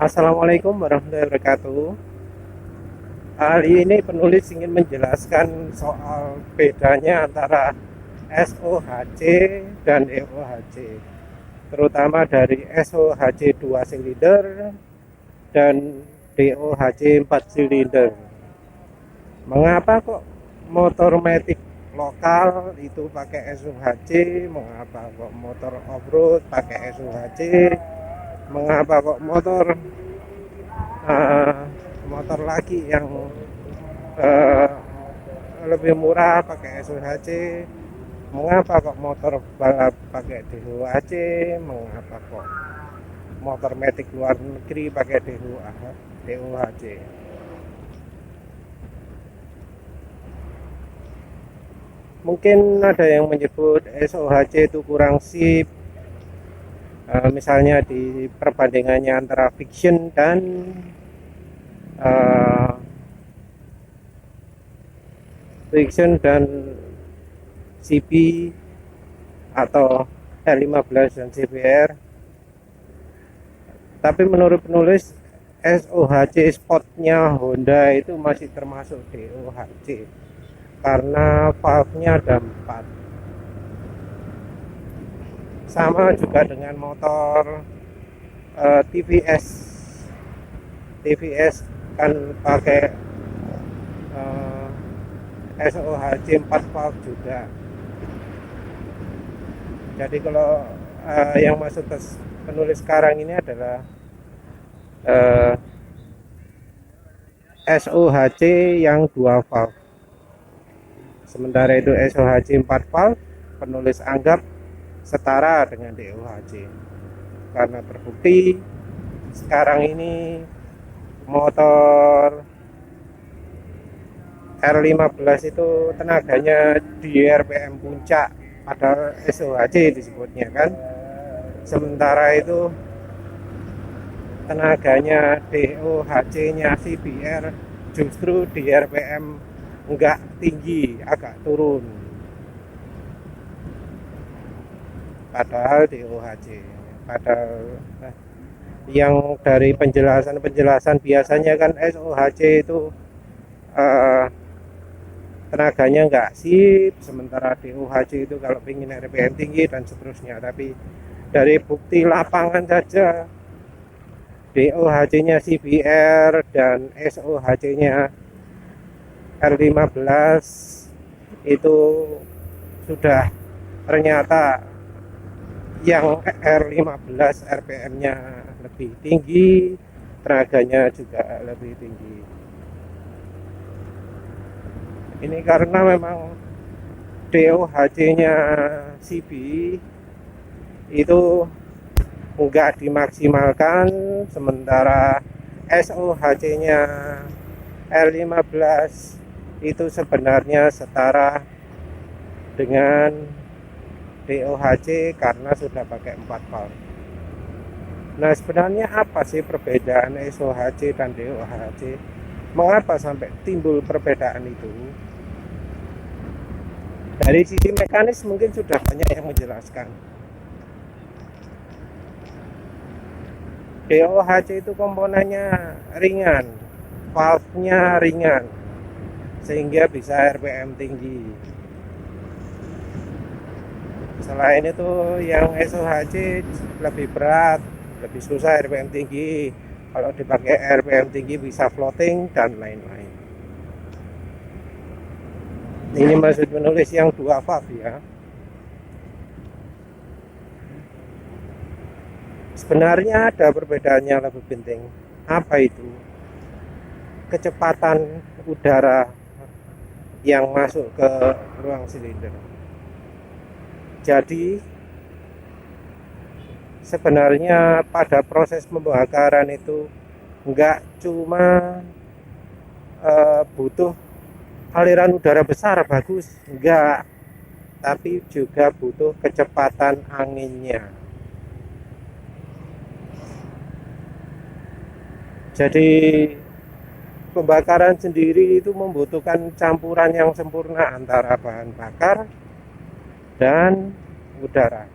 Assalamualaikum warahmatullahi wabarakatuh. Kali ini penulis ingin menjelaskan soal bedanya antara SOHC dan DOHC, terutama dari SOHC 2 silinder dan DOHC 4 silinder. Mengapa kok motor matic lokal itu pakai SOHC? Mengapa kok motor off-road pakai SOHC? Mengapa kok uh, motor lagi yang uh, lebih murah pakai SOHC? Mengapa kok motor balap pakai DOHC? Mengapa kok motor matic luar negeri pakai DOHC? Mungkin ada yang menyebut SOHC itu kurang sip, misalnya di perbandingannya antara fiction dan uh, CB atau R15 dan CBR. Tapi menurut penulis, SOHC spotnya Honda itu masih termasuk DOHC karena valve-nya ada 4. Sama juga dengan motor TVS kan pakai SOHC 4 valve juga. Jadi kalau yang maksud penulis sekarang ini adalah SOHC yang 2 valve. Sementara itu SOHC 4 valve penulis anggap setara dengan DOHC karena terbukti sekarang ini motor R15 itu tenaganya di RPM puncak, padahal SOHC disebutnya kan. Sementara itu tenaganya DOHC-nya CBR justru di RPM enggak tinggi, agak turun, padahal DOHC. Padahal yang dari penjelasan biasanya kan SOHC itu tenaganya enggak sip, sementara DOHC itu kalau ingin RPM tinggi dan seterusnya. Tapi dari bukti lapangan saja DOHC-nya CBR dan SOHC-nya R15 itu sudah ternyata yang R15 RPM-nya lebih tinggi, tenaganya juga lebih tinggi. Ini karena memang DOHC-nya CB itu enggak dimaksimalkan, sementara SOHC-nya R15 itu sebenarnya setara dengan DOHC karena sudah pakai 4 valve. Nah, sebenarnya apa sih perbedaan SOHC dan DOHC? Mengapa sampai timbul perbedaan itu? Dari sisi mekanis mungkin sudah banyak yang menjelaskan. DOHC itu komponennya ringan, valve-nya ringan, sehingga bisa RPM tinggi. Selain itu yang SOHC lebih berat, lebih susah RPM tinggi. Kalau dipakai RPM tinggi bisa floating dan lain-lain. Ini maksud menulis yang 2 valve ya. Sebenarnya ada perbedaan yang lebih penting. Apa itu? Kecepatan udara yang masuk ke ruang silinder. Jadi sebenarnya pada proses pembakaran itu enggak cuma butuh aliran udara besar bagus, enggak, tapi juga butuh kecepatan anginnya. Jadi pembakaran sendiri itu membutuhkan campuran yang sempurna antara bahan bakar dan udara.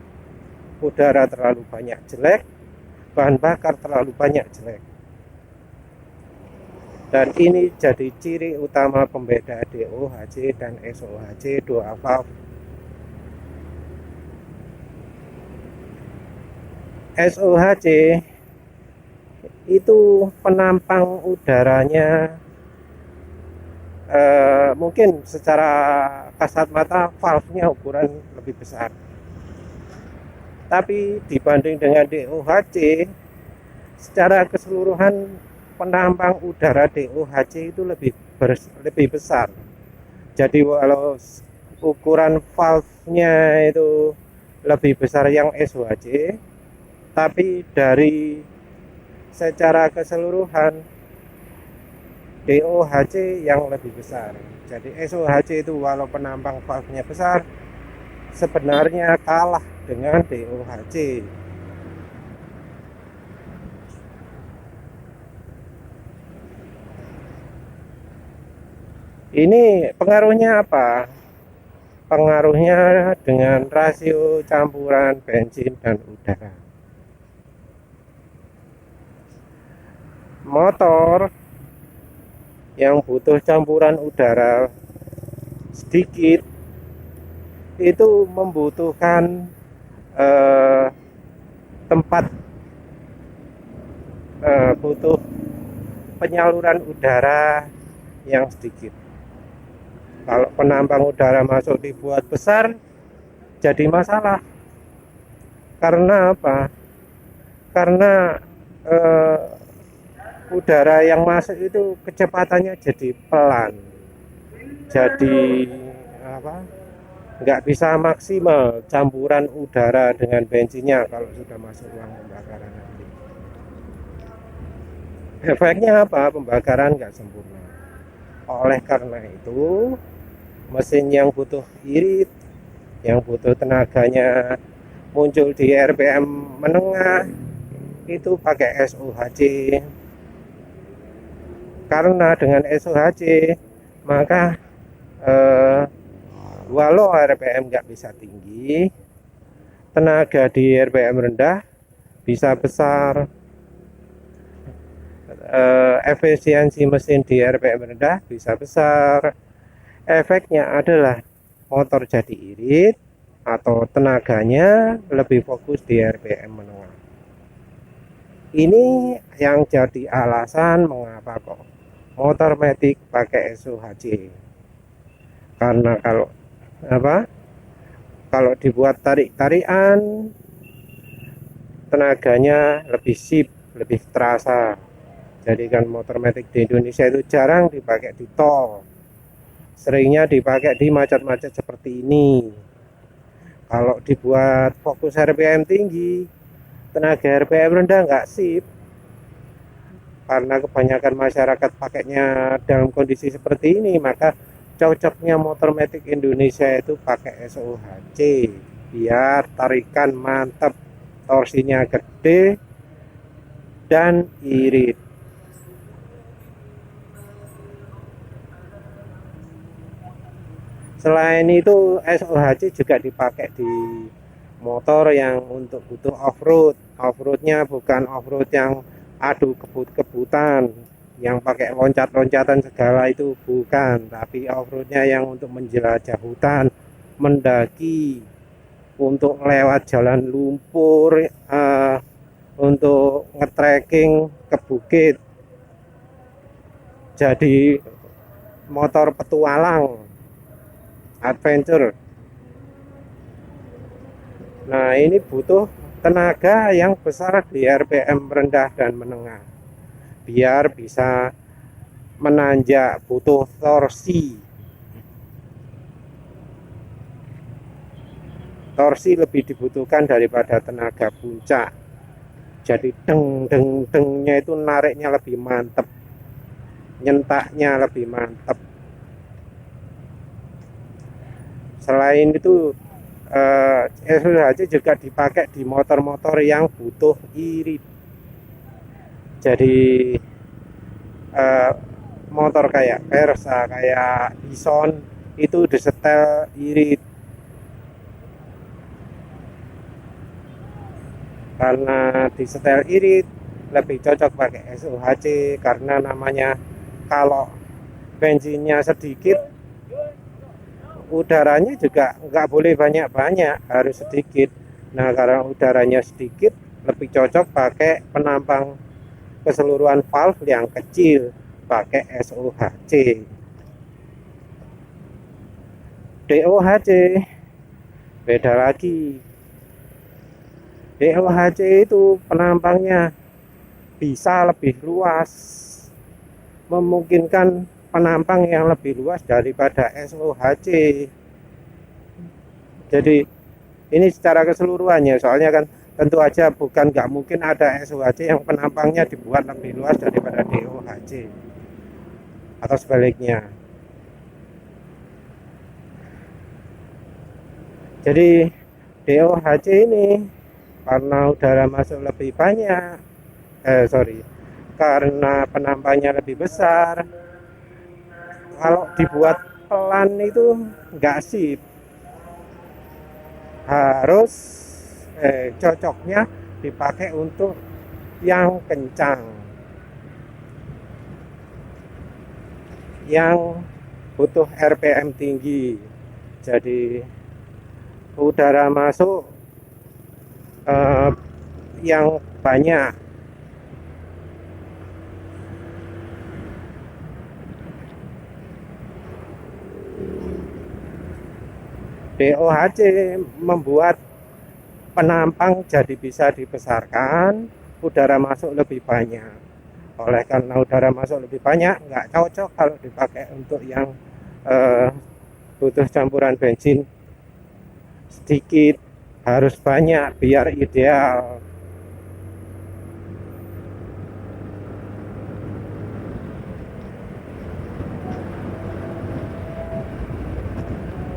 Udara terlalu banyak jelek, bahan bakar terlalu banyak jelek. Dan ini jadi ciri utama pembeda DOHC dan SOHC dual valve. SOHC itu penampang udaranya mungkin secara kasat mata valve-nya ukuran lebih besar, tapi dibanding dengan DOHC secara keseluruhan penampang udara DOHC itu lebih besar. Jadi walau ukuran valve-nya itu lebih besar yang SOHC, tapi dari secara keseluruhan DOHC yang lebih besar. Jadi SOHC itu walau penampang valve-nya besar, sebenarnya kalah dengan DOHC. Ini pengaruhnya apa? Pengaruhnya dengan rasio campuran bensin dan udara. Motor yang butuh campuran udara sedikit itu membutuhkan tempat butuh penyaluran udara yang sedikit. Kalau penampang udara masuk dibuat besar, jadi masalah. Karena apa? Karena udara yang masuk itu kecepatannya jadi pelan, jadi nggak bisa maksimal campuran udara dengan bensinnya kalau sudah masuk ruang pembakaran nanti. Efeknya apa? Pembakaran nggak sempurna. Oleh karena itu, mesin yang butuh irit, yang butuh tenaganya muncul di RPM menengah, itu pakai SOHC. Karena dengan SOHC maka walau RPM nggak bisa tinggi, tenaga di RPM rendah bisa besar, efisiensi mesin di RPM rendah bisa besar. Efeknya adalah motor jadi irit atau tenaganya lebih fokus di RPM menengah. Ini yang jadi alasan mengapa kok motor matic pakai SOHC. Karena kalau dibuat tarik-tarikan, tenaganya lebih sip, lebih terasa. Jadi kan motor matic di Indonesia itu jarang dipakai di tol, seringnya dipakai di macet-macet seperti ini. Kalau dibuat fokus RPM tinggi, tenaga RPM rendah nggak sip. Karena kebanyakan masyarakat pakainya dalam kondisi seperti ini, maka cocoknya motor matic Indonesia itu pakai SOHC biar tarikan mantap, torsinya gede dan irit. Selain itu, SOHC juga dipakai di motor yang untuk butuh off-road. Off-roadnya bukan off-road yang adu kebut-kebutan, yang pakai loncat-loncatan segala, itu bukan. Tapi off-roadnya yang untuk menjelajah hutan, mendaki, untuk lewat jalan lumpur, untuk nge-trekking ke bukit. Jadi motor petualang, adventure. Nah, ini butuh tenaga yang besar di RPM rendah dan menengah biar bisa menanjak, butuh torsi. Torsi lebih dibutuhkan daripada tenaga puncak. Jadi deng-deng-dengnya itu nariknya lebih mantep, nyentaknya lebih mantep. Selain itu, SOHC juga dipakai di motor-motor yang butuh irit. Jadi motor kayak Versa, kayak Bison itu disetel irit. Karena disetel irit lebih cocok pakai SOHC karena namanya kalau bensinnya sedikit, udaranya juga nggak boleh banyak-banyak, harus sedikit. Nah, karena udaranya sedikit, lebih cocok pakai penampang keseluruhan valve yang kecil, pakai SOHC. DOHC beda lagi. DOHC itu penampangnya bisa lebih luas, memungkinkan penampang yang lebih luas daripada SOHC. Jadi ini secara keseluruhannya, soalnya kan tentu aja bukan nggak mungkin ada SOHC yang penampangnya dibuat lebih luas daripada DOHC atau sebaliknya. Jadi DOHC ini karena udara masuk lebih banyak, karena penampangnya lebih besar, kalau dibuat pelan itu nggak sip. Harus cocoknya dipakai untuk yang kencang, yang butuh RPM tinggi. Jadi udara masuk yang banyak. DOHC membuat penampang jadi bisa dibesarkan, udara masuk lebih banyak. Oleh karena udara masuk lebih banyak, nggak cocok kalau dipakai untuk yang butuh campuran bensin sedikit, harus banyak biar ideal.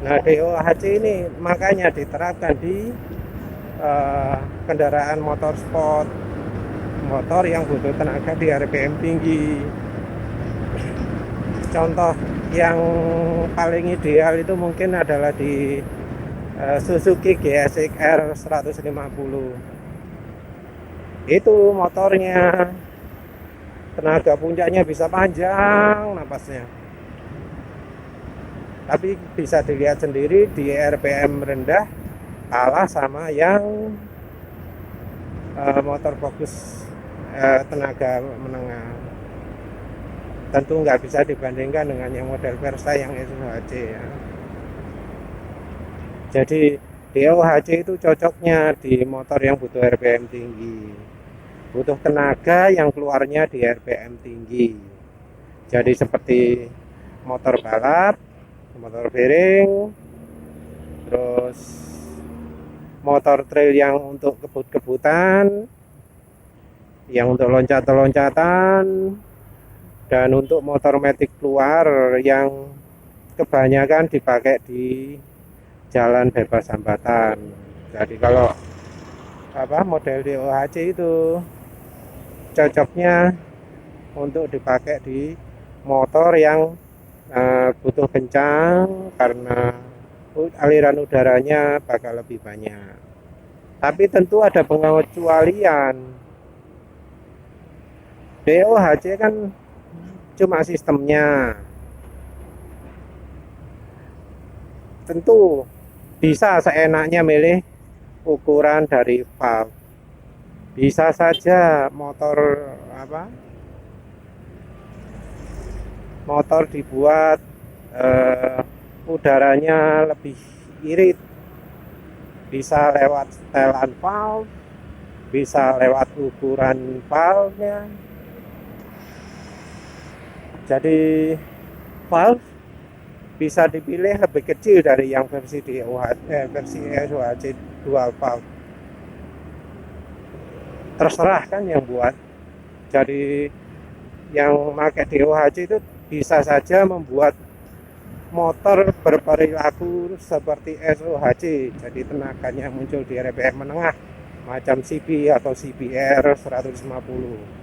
Nah, DOHC ini makanya diterapkan di kendaraan motor sport, motor yang butuh tenaga di RPM tinggi. Contoh yang paling ideal itu mungkin adalah di Suzuki GSX-R 150. Itu motornya tenaga puncaknya bisa panjang napasnya, tapi bisa dilihat sendiri di RPM rendah kalah sama yang motor fokus tenaga menengah. Tentu nggak bisa dibandingkan dengan yang model Versa yang SOHC ya. Jadi DOHC itu cocoknya di motor yang butuh RPM tinggi, butuh tenaga yang keluarnya di RPM tinggi. Jadi seperti motor balap, motor bearing, terus motor trail yang untuk kebut-kebutan, yang untuk loncat-loncatan, dan untuk motor matic keluar yang kebanyakan dipakai di jalan bebas hambatan. Jadi kalau model DOHC itu cocoknya untuk dipakai di motor yang butuh kencang karena aliran udaranya bakal lebih banyak. Tapi tentu ada pengecualian. DOHC kan cuma sistemnya. Tentu bisa seenaknya milih ukuran dari valve. Bisa saja motor dibuat udaranya lebih irit, bisa lewat setelan valve, bisa lewat ukuran valve-nya. Jadi valve bisa dipilih lebih kecil dari yang versi SOHC dual valve. Terserah kan yang buat. Jadi yang pakai DOHC itu bisa saja membuat motor berperilaku seperti SOHC. Jadi tenaganya muncul di RPM menengah macam CB atau CBR 150.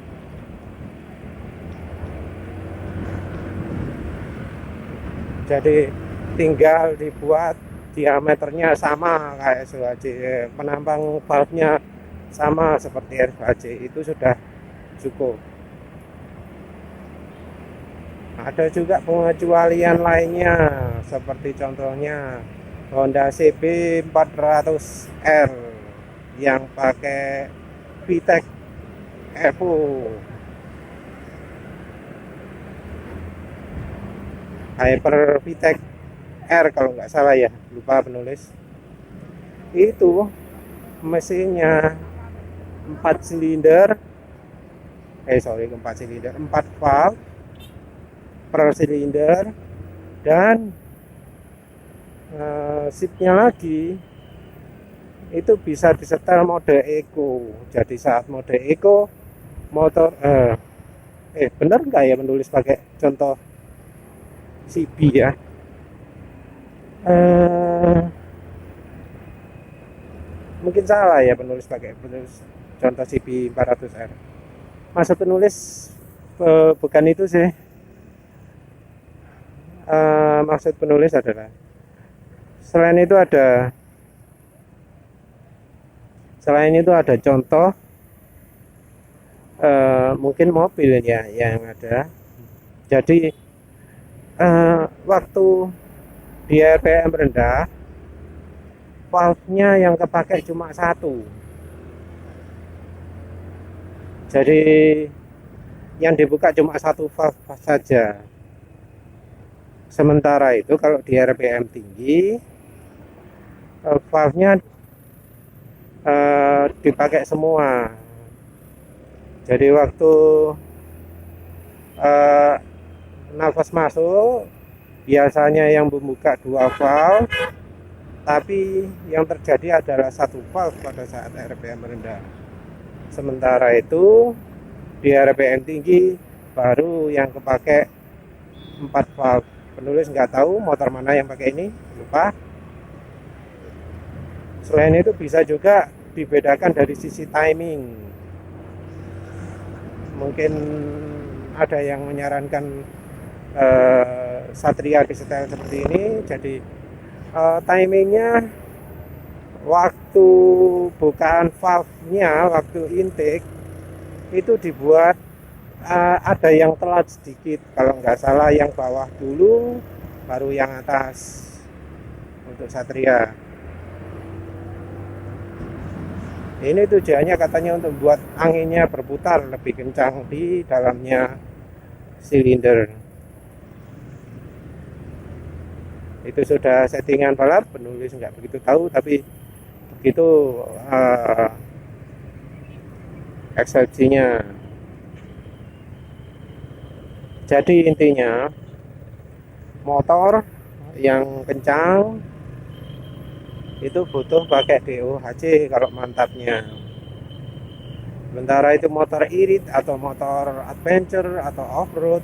Jadi tinggal dibuat diameternya sama kayak SOHC, penampang valve-nya sama seperti SOHC, itu sudah cukup. Ada juga pengecualian lainnya seperti contohnya Honda CB 400R yang pakai VTEC Evo. Hyper VTEC R kalau nggak salah ya, lupa penulis. Itu mesinnya 4 silinder, 4 valve per silinder, dan seatnya lagi itu bisa disetel mode eco. Jadi saat mode eco motor bener nggak ya menulis pakai contoh CB ya? Mungkin salah ya penulis contoh CB 400R. Maksud penulis bukan itu sih. Maksud penulis adalah selain itu ada contoh mungkin mobil ya yang ada. Jadi waktu di RPM rendah, valve-nya yang kepakai cuma satu. Jadi yang dibuka cuma satu valve saja. Sementara itu kalau di RPM tinggi, valve-nya dipakai semua. Jadi waktu nafas masuk, biasanya yang membuka 2 valve, tapi yang terjadi adalah 1 valve pada saat RPM rendah. Sementara itu di RPM tinggi baru yang kepakai 4 valve. Penulis nggak tahu motor mana yang pakai ini, lupa. Selain itu bisa juga dibedakan dari sisi timing. Mungkin ada yang menyarankan Satria disetel seperti ini. Jadi timingnya waktu bukaan valve-nya, waktu intake itu dibuat ada yang telat sedikit. Kalau nggak salah yang bawah dulu baru yang atas untuk Satria. Ini tujuannya katanya untuk membuat anginnya berputar lebih kencang di dalamnya silinder. Itu sudah settingan balap, penulis nggak begitu tahu, tapi begitu eksepsinya. Jadi intinya motor yang kencang itu butuh pakai DOHC kalau mantapnya. Sementara itu motor irit atau motor adventure atau off-road,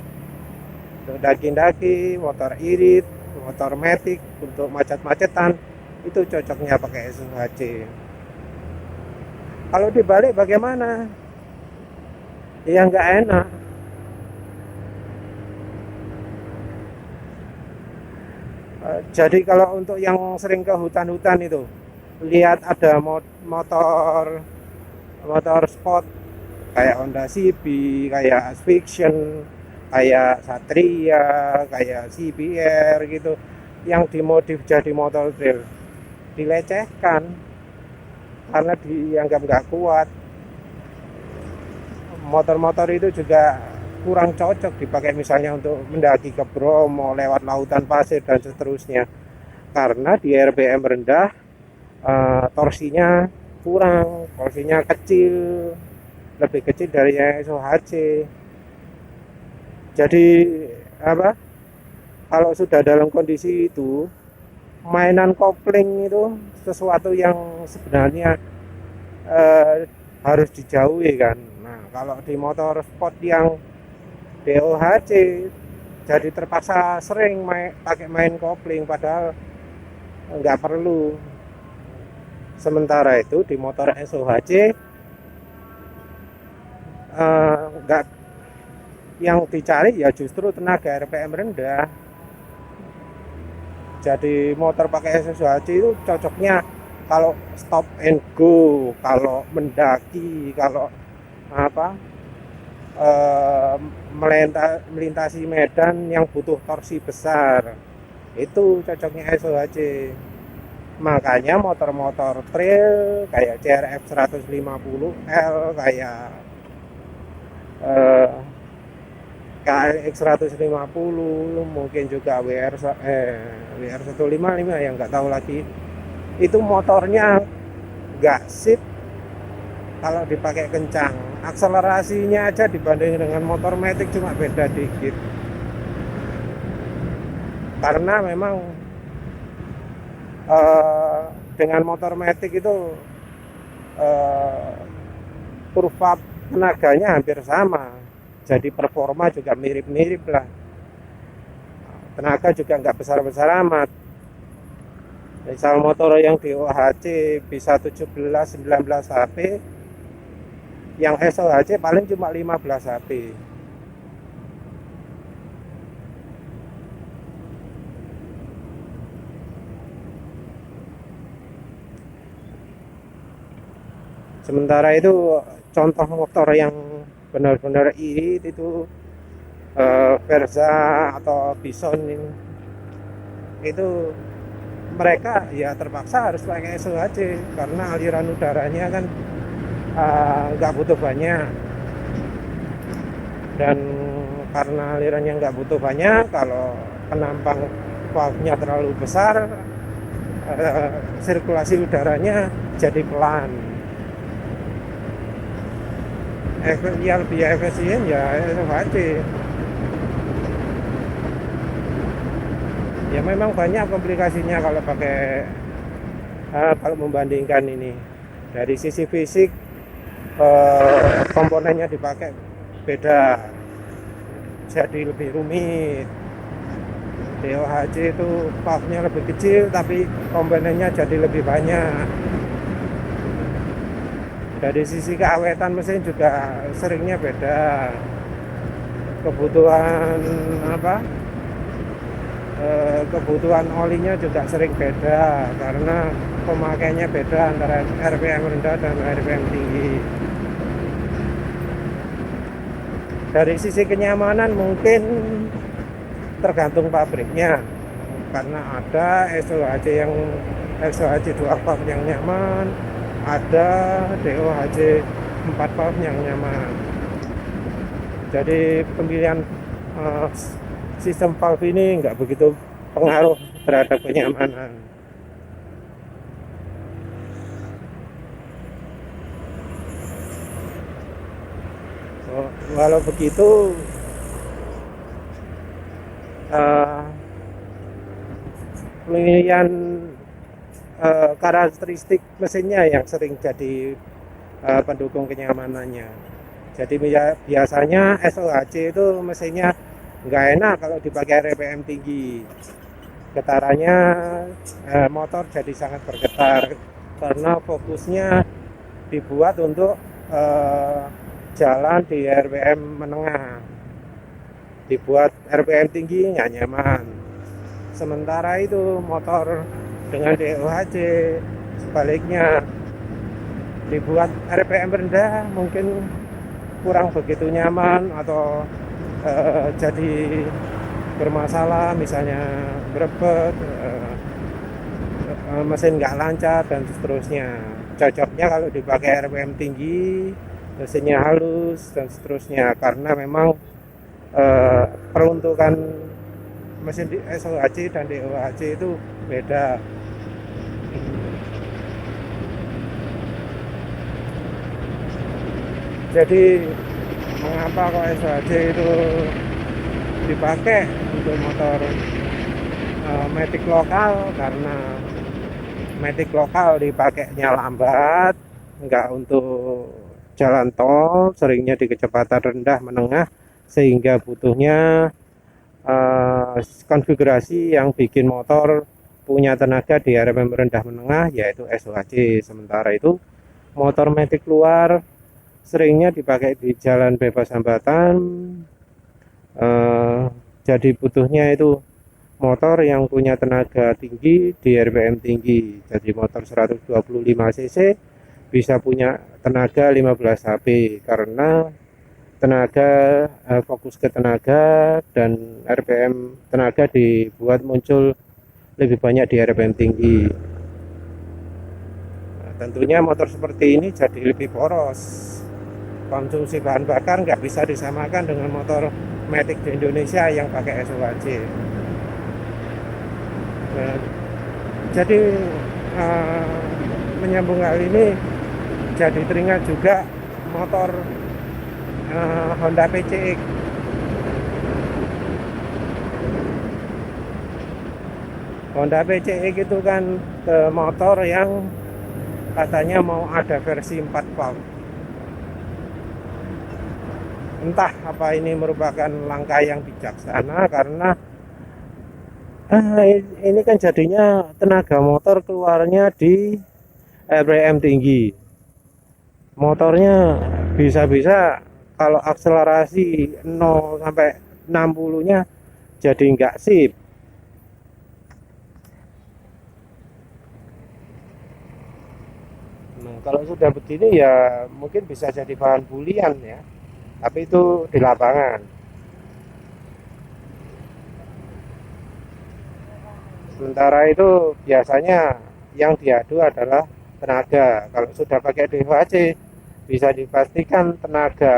untuk daki-daki, motor irit, motor matic untuk macet-macetan, itu cocoknya pakai SOHC. Kalau dibalik bagaimana? Ya nggak enak. Jadi kalau untuk yang sering ke hutan-hutan itu, lihat ada motor sport kayak Honda CB, kayak Asphyxion, kayak Satria, kayak CBR gitu, yang dimodif jadi motor trail, dilecehkan karena dianggap nggak kuat. Motor-motor itu juga kurang cocok dipakai misalnya untuk mendaki ke Bromo lewat lautan pasir dan seterusnya, karena di RPM rendah torsinya kurang, torsinya kecil, lebih kecil dari SOHC. Jadi kalau sudah dalam kondisi itu, mainan kopling itu sesuatu yang sebenarnya harus dijauhi kan. Nah, kalau di motor sport yang DOHC jadi terpaksa sering pakai main kopling, padahal nggak perlu. Sementara itu di motor SOHC nggak, yang dicari ya justru tenaga RPM rendah. Jadi motor pakai SOHC itu cocoknya kalau stop and go, kalau mendaki, kalau eh, melintasi medan yang butuh torsi besar, itu cocoknya SOHC. Makanya motor-motor trail kayak CRF 150L, kayak eh, KLX 150, mungkin juga WR 155 yang nggak tahu lagi, itu motornya nggak sip kalau dipakai kencang. Akselerasinya aja dibanding dengan motor matic cuma beda dikit, karena memang eh, dengan motor matic itu eh, kurva tenaganya hampir sama, jadi performa juga mirip-mirip lah, tenaga juga nggak besar-besar amat. Misal motor yang di OHC bisa 17-19 HP, yang SOHC paling cuma 15 HP. Sementara itu contoh motor yang benar-benar irit itu Verza atau Bison ini, itu mereka ya terpaksa harus pakai SOHC karena aliran udaranya kan nggak butuh banyak, dan karena alirannya nggak butuh banyak, kalau penampang valve-nya terlalu besar, sirkulasi udaranya jadi pelan. Yang lebih efisien ya SOHC. Ya memang banyak komplikasinya kalau pakai kalau membandingkan ini dari sisi fisik, komponennya dipakai beda, jadi lebih rumit. DOHC itu valve-nya lebih kecil tapi komponennya jadi lebih banyak. Dari sisi keawetan mesin juga seringnya beda, kebutuhan kebutuhan olinya juga sering beda karena pemakaiannya beda antara RPM rendah dan RPM tinggi. Dari sisi kenyamanan mungkin tergantung pabriknya, karena ada SOHC 2 valve yang nyaman, ada DOHC 4 valve yang nyaman. Jadi pemilihan sistem valve ini nggak begitu pengaruh terhadap kenyamanan. Walau begitu, pemilihan karakteristik mesinnya yang sering jadi pendukung kenyamanannya. Jadi biasanya SOHC itu mesinnya nggak enak kalau dipakai RPM tinggi. Getarannya motor jadi sangat bergetar karena fokusnya dibuat untuk jalan di RPM menengah. Dibuat RPM tinggi nggak nyaman. Sementara itu motor dengan DOHC sebaliknya, dibuat RPM rendah mungkin kurang begitu nyaman atau jadi bermasalah, misalnya berebet, mesin nggak lancar dan seterusnya. Cocoknya kalau dipakai RPM tinggi, mesinnya halus dan seterusnya, karena memang peruntukan mesin di SOHC dan DOHC itu beda. Jadi mengapa kok SOHC itu dipakai untuk motor matic lokal? Karena matic lokal dipakainya lambat, enggak untuk jalan tol, seringnya di kecepatan rendah menengah, sehingga butuhnya konfigurasi yang bikin motor punya tenaga di RPM rendah menengah, yaitu SOHC. Sementara itu motor matic luar seringnya dipakai di jalan bebas hambatan, jadi butuhnya itu motor yang punya tenaga tinggi di RPM tinggi. Jadi motor 125 cc bisa punya tenaga 15 HP, karena tenaga, fokus ke tenaga, dan RPM tenaga dibuat muncul lebih banyak di RPM tinggi. Nah, tentunya motor seperti ini jadi lebih poros. Konsumsi bahan bakar nggak bisa disamakan dengan motor Matic di Indonesia yang pakai SOHC. Nah, jadi menyambung hal ini, jadi teringat juga motor Honda PCX. Honda PCX itu kan motor yang katanya mau ada versi 4 valve. Entah apa ini merupakan langkah yang bijaksana, karena ini kan jadinya tenaga motor keluarnya di RPM tinggi. Motornya bisa-bisa kalau akselerasi 0 sampai 60-nya jadi nggak sip. Nah, kalau sudah begini ya mungkin bisa jadi bahan bulian ya, tapi itu di lapangan. Sementara itu biasanya yang diadu adalah tenaga. Kalau sudah pakai DHC, bisa dipastikan tenaga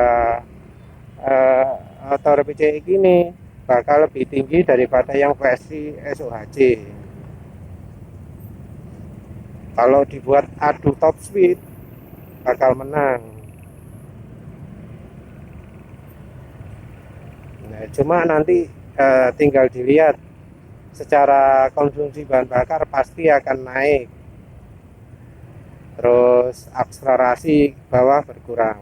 motor PCX ini bakal lebih tinggi daripada yang versi SOHC. Kalau dibuat adu top speed, bakal menang. Nah, cuma nanti tinggal dilihat secara konsumsi bahan bakar pasti akan naik, terus akselerasi bawah berkurang.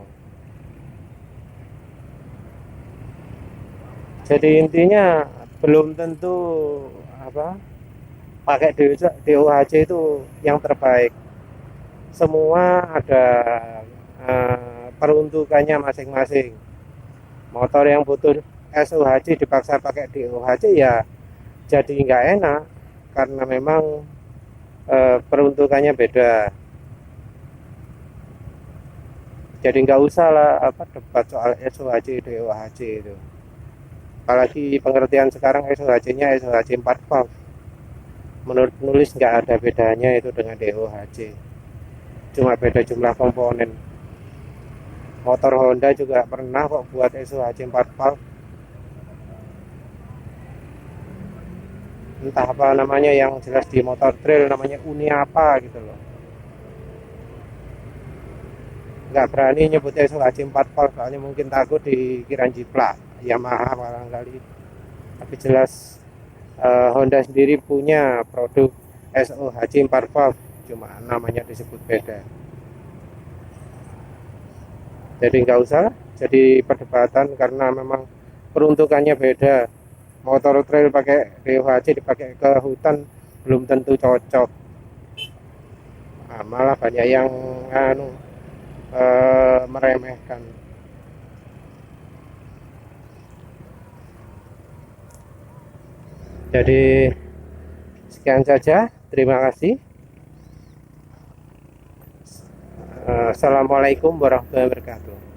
Jadi intinya belum tentu pakai DOHC itu yang terbaik. Semua ada peruntukannya masing-masing. Motor yang butuh SOHC dipaksa pakai DOHC ya jadi nggak enak, karena memang peruntukannya beda. Jadi nggak usah lah debat soal SOHC DOHC itu. Apalagi pengertian sekarang SOHC-nya SOHC 4 valve. Menurut penulis nggak ada bedanya itu dengan DOHC. Cuma beda jumlah komponen. Motor Honda juga pernah kok buat SOHC 4 valve. Entah apa namanya, yang jelas di motor trail namanya Uni apa gitu loh. Nggak berani nyebut SOHC 4 valve, soalnya mungkin takut dikira jiplak Yamaha barangkali. Tapi jelas Honda sendiri punya produk SOHC 4 valve, cuma namanya disebut beda. Jadi nggak usah jadi perdebatan, karena memang peruntukannya beda. Motor trail pakai DOHC dipakai ke hutan belum tentu cocok. Nah, malah banyak yang meremehkan. Jadi sekian saja, terima kasih. Assalamualaikum warahmatullahi wabarakatuh.